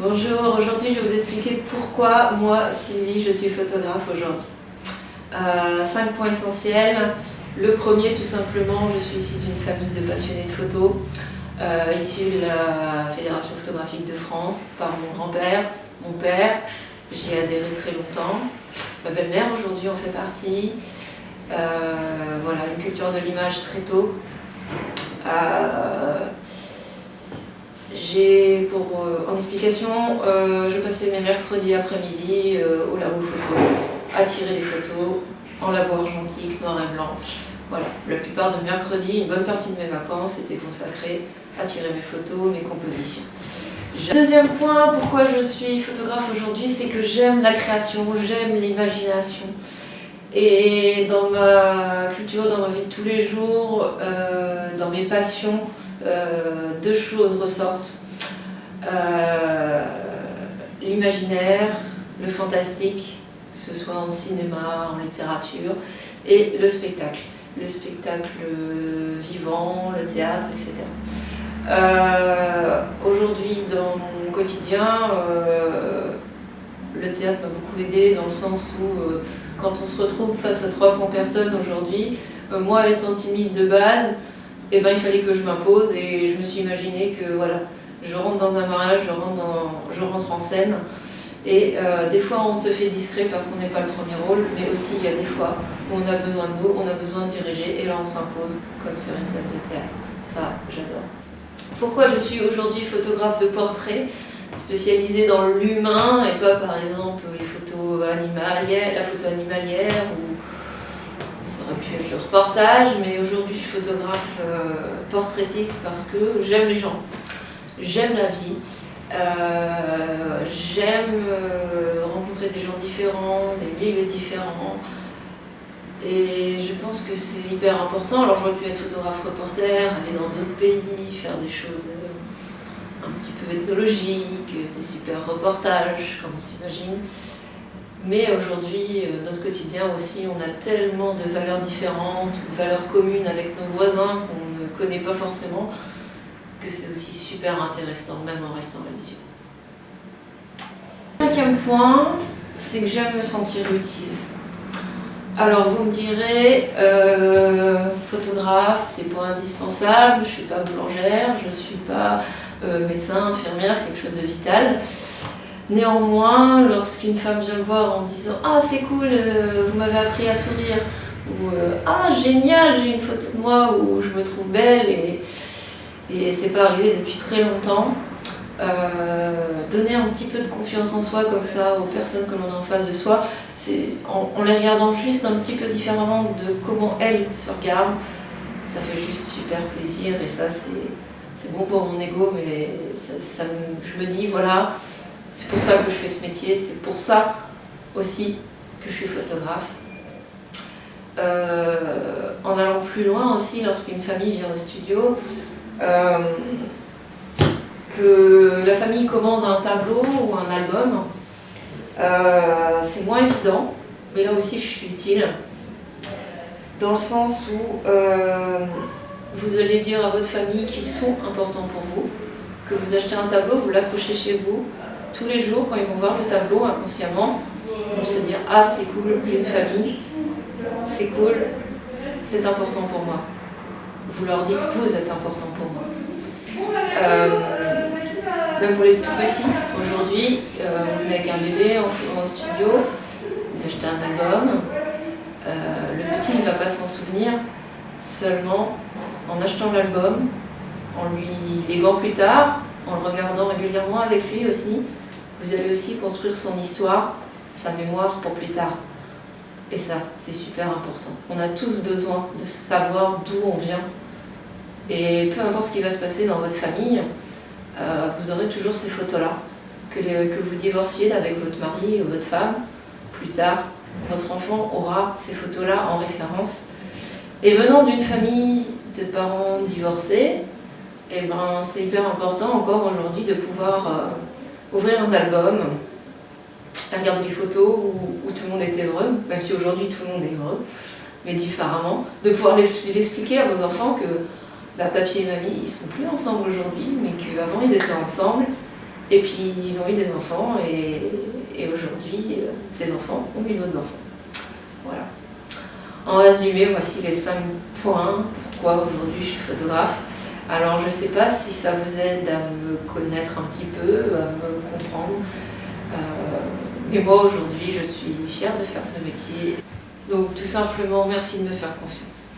Bonjour, aujourd'hui je vais vous expliquer pourquoi moi, Sylvie, je suis photographe aujourd'hui. 5 points essentiels. Le premier, tout simplement, je suis issue d'une famille de passionnés de photos, issue de la Fédération photographique de France, par mon grand-père, mon père. J'y ai adhéré très longtemps. Ma belle-mère aujourd'hui en fait partie. Voilà, une culture de l'image très tôt. En explication, je passais mes mercredis après-midi au labo photo, à tirer des photos en labo argentique, noir et blanc. Voilà, la plupart de mes mercredis, une bonne partie de mes vacances était consacrée à tirer mes photos, mes compositions. Deuxième point, pourquoi je suis photographe aujourd'hui, c'est que j'aime la création, j'aime l'imagination. Et dans ma culture, dans ma vie de tous les jours, dans mes passions, deux choses ressortent. L'imaginaire, le fantastique, que ce soit en cinéma, en littérature, et le spectacle vivant, le théâtre, etc. Aujourd'hui, dans mon quotidien, le théâtre m'a beaucoup aidée dans le sens où quand on se retrouve face à 300 personnes aujourd'hui, moi étant timide de base, eh ben, il fallait que je m'impose et je me suis imaginé que voilà, je rentre dans un mariage, je rentre en scène et des fois on se fait discret parce qu'on n'est pas le premier rôle, mais aussi il y a des fois où on a besoin de nous, on a besoin de diriger et là on s'impose comme sur une scène de théâtre. Ça, j'adore. Pourquoi je suis aujourd'hui photographe de portrait, spécialisée dans l'humain et pas par exemple les photos animalières, la photo animalière ou ça aurait pu être le reportage, mais aujourd'hui je suis photographe portraitiste parce que j'aime les gens, j'aime la vie, j'aime rencontrer des gens différents, des milieux différents. Et je pense que c'est hyper important. Alors j'aurais pu être photographe reporter, aller dans d'autres pays, faire des choses un petit peu ethnologiques, des super reportages, comme on s'imagine. Mais aujourd'hui, notre quotidien aussi, on a tellement de valeurs différentes, de valeurs communes avec nos voisins qu'on ne connaît pas forcément, que c'est aussi super intéressant, même en restant religieux. Cinquième point, c'est que j'aime me sentir utile. Alors vous me direz, photographe, c'est pas indispensable, je suis pas boulangère, je suis pas médecin, infirmière, quelque chose de vital. Néanmoins, lorsqu'une femme vient me voir en me disant « Ah c'est cool, vous m'avez appris à sourire » ou « Ah génial, j'ai une photo de moi où je me trouve belle » et c'est pas arrivé depuis très longtemps. Donner un petit peu de confiance en soi comme ça aux personnes que l'on a en face de soi, en les regardant juste un petit peu différemment de comment elles se regardent, ça fait juste super plaisir et ça c'est bon pour mon ego, mais je me dis voilà, c'est pour ça que je fais ce métier, c'est pour ça aussi que je suis photographe. En allant plus loin aussi, lorsqu'une famille vient au studio, que la famille commande un tableau ou un album, c'est moins évident, mais là aussi je suis utile, dans le sens où vous allez dire à votre famille qu'ils sont importants pour vous, que vous achetez un tableau, vous l'accrochez chez vous, tous les jours quand ils vont voir le tableau inconsciemment, ils vont se dire « Ah c'est cool, j'ai une famille, c'est cool, c'est important pour moi ». Vous leur dites que vous êtes important pour moi. Même pour les tout petits, aujourd'hui, vous venez avec un bébé en studio, vous achetez un album, le petit ne va pas s'en souvenir seulement en achetant l'album, en lui léguant plus tard, en le regardant régulièrement avec lui aussi. Vous allez aussi construire son histoire, sa mémoire pour plus tard. Et ça, c'est super important. On a tous besoin de savoir d'où on vient. Et peu importe ce qui va se passer dans votre famille, vous aurez toujours ces photos-là. Que vous divorciez avec votre mari ou votre femme, plus tard, votre enfant aura ces photos-là en référence. Et venant d'une famille de parents divorcés, eh ben, c'est hyper important encore aujourd'hui de pouvoir ouvrir un album, regarder les photos où tout le monde est heureux, même si aujourd'hui tout le monde est heureux, mais différemment, de pouvoir l'expliquer à vos enfants que papy et mamie, ils ne sont plus ensemble aujourd'hui, mais qu'avant ils étaient ensemble Et puis ils ont eu des enfants et aujourd'hui, ces enfants ont eu d'autres enfants. Voilà. En résumé, voici les 5 points pourquoi aujourd'hui je suis photographe. Alors je ne sais pas si ça vous aide à me connaître un petit peu, à me comprendre. Mais moi aujourd'hui je suis fière de faire ce métier. Donc tout simplement merci de me faire confiance.